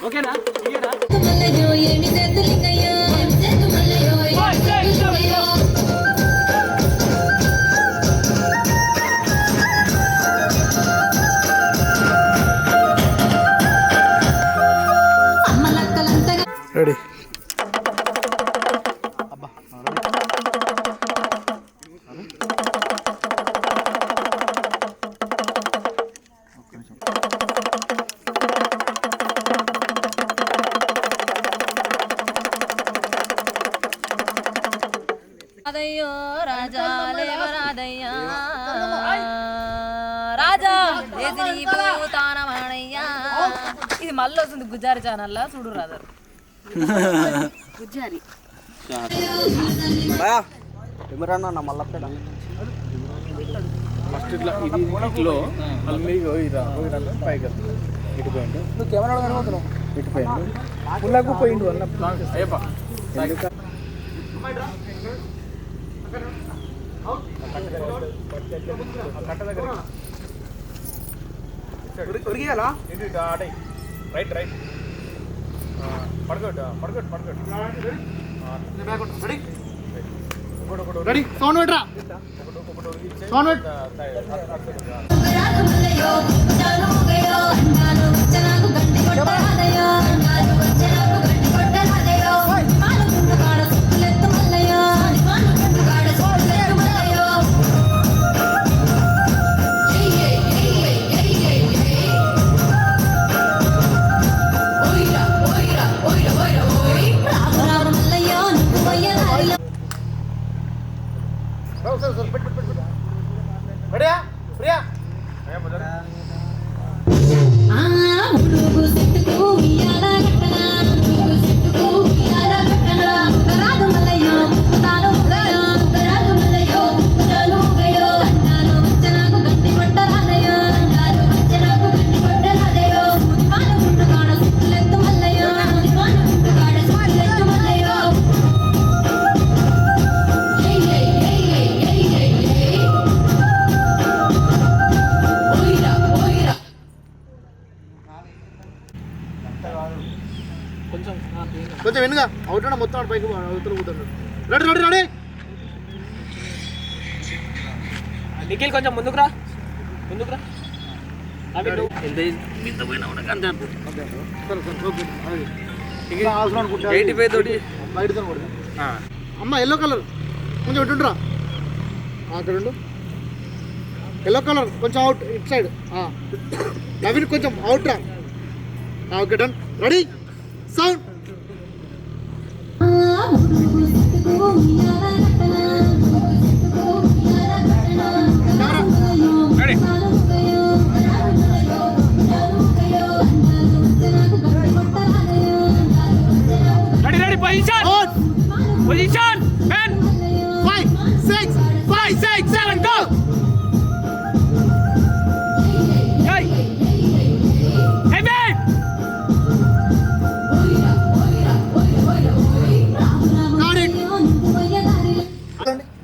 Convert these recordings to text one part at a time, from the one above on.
ఓకేనా? రెడీ. రాధయ్యో రాజా లేవరాధయ్యా రాజా తానమాణయ్యా. ఇది మళ్ళీ వస్తుంది గుజ్జారి ఛానల్లా చూడు రాదు గుజ్జారి ఫస్ట్ ఇట్లా ఇది ఇట్లో మళ్ళీ పైకి ఇటు పోయిండు. నువ్వు కెమెరా కనబడుతున్నావు. ఇటు పోయిండు పుల్లకు పోయిండు అన్న అయ్యప్ప రైట్ రైట్ పడగొట్టు పడగొట్టు పడగొట్టు రెడీ. సౌండ్ పెట్టరా. సౌండ్ పెట్ట. రెడీయా? ప్రియా కొంచెం వెనుగా అవుట్ మొత్తం పైకి అవుతులు కూతున్నాడు. Ready ready ready. నిఖిల్ కొంచెం ముందుకురా ముందుకురా. అమ్మ ఎల్లో కలర్ కొంచెం ఇటుండ్రా. అక్కడ ఉండు. ఎల్లో కలర్ కొంచెం అవుట్ ఇటు సైడ్. నవీన్ కొంచెం అవుట్ రా. Okay done. Ready sound. Ready ready. Position position. 10 5 6 5 6 7 go. ఏయ్ హెవీ.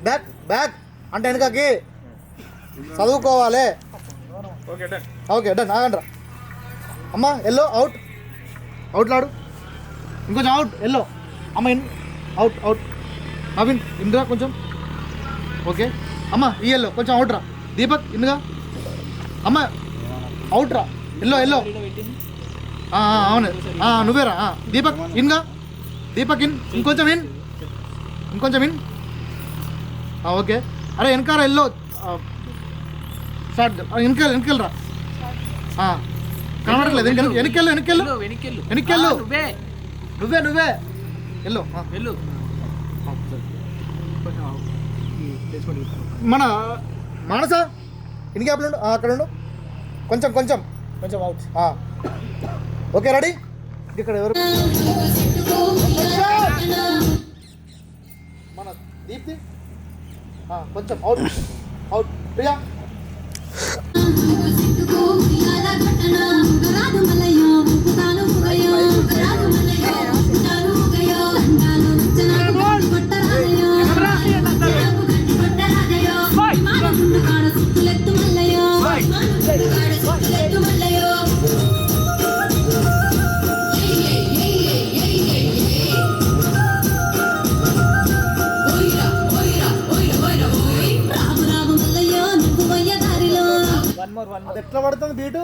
బ్యాక్ బ్యాక్ అంటే వెనకకి చదువుకోవాలి. Okay done. ఆగండ్రా. అమ్మ ఎల్లో అవుట్ అవుట్లాడు. ఇంకొంచెం అవుట్ ఎల్లో. అమ్మ ఇన్ అవుట్ అవుట్. నవీన్ ఇంద్రా కొంచెం. ఓకే అమ్మ ఈ ఎల్లో కొంచెం అవుట్ రా. దీపక్ ఇన్గా. అమ్మ అవుట్ రా. Yellow yellow. అవును నువ్వేరా. దీపక్ ఇన్గా. దీపక్ ఇన్. ఇంకొంచెం ఇన్ ఇంకొంచెం ఇన్. ఓకే. అరే వెనకాల ఎల్లో స్టార్ట్. వెనకాల వెనకాలరా. కనబడట్లేదు వెనకెళ్ళు నువ్వే నువ్వే వెళ్ళు వెళ్ళు. మన మానస ఇన్ని గ్యాప్లు ఉండు అక్కడ ఉండు కొంచెం అవుట్ ఓకే రెడీ ఇక్కడ ఎవరు మన దీప్తి కొంచెం అవుట్ ప్రియా అది ఎట్లా పడుతుంది బీటు